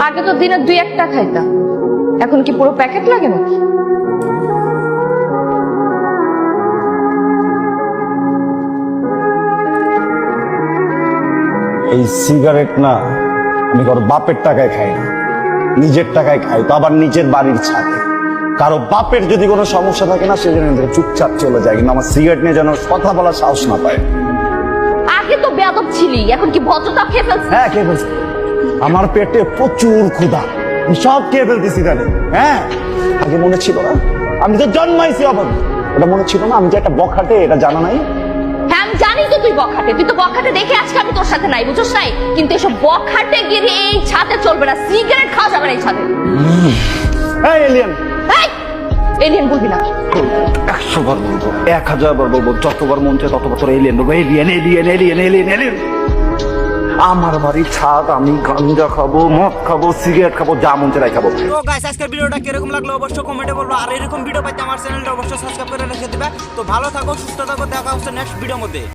আগে তো দিনে 2-1টা খাইতাম, এখন কি পুরো প্যাকেট লাগে নাকি? এই সিগারেট না আমি কারো বাপের টাকায় খাই না, নিজের টাকায় খাই, তো আবার নিজের বাড়ির ছাদে। কারো বাপের যদি কোনো সমস্যা থাকে না, সে যেন চুপচাপ চলে যায়, কিন্তু আমার সিগারেট নিয়ে যেন কথা বলার সাহস না পায়। আগে তো বেয়াদব ছিলি, এখন কি ভদ্রতা খেয়ে ফেলছিস? হ্যাঁ, খেয়ে ফেলছি। আমার পেটে প্রচুর ক্ষুধা, আমি সব খেয়ে ফেলতেছি জানি। হ্যাঁ, আগে মনে ছিল না, আমি তো জন্মাইছি অবধ, এটা মনে ছিল না আমি যে একটা বখাটে, এটা জানা নাই। হ্যাঁ আমি জানি তো তুই বখাটে, তুই তো বখাটে দেখে আজকে আমি তোর সাথে নাই, বুঝছ নাই? কিন্তু এসব বখাটে গিরি এই ছাদে চলবে না, সিগারেট খাওয়া যাবে না এই ছাদে। এই এলিয়েন, এলিয়েন বলবি না। 100 বার বলবো, 1000 বার বলবো, যতবার মন চায় ততবার তোর এলিয়েন বলবো। Alien alien alien alien alien. আমার বাড়ির ছাদ, আমি গাঞ্জা খাবো, মদ খাবো, সিগারেট খাবো, যা মন চায় তাই খাবো। তো গাইস, আজকের ভিডিওটা কিরকম লাগলো অবশ্যই কমেন্টে বলবো, আর এরকম ভিডিও পাইতে আমার চ্যানেলটা অবশ্যই সাবস্ক্রাইব করে রেখে দিবে। তো ভালো থাকো, সুস্থ থাকো, দেখা হচ্ছে নেক্সট ভিডিওর মধ্যে।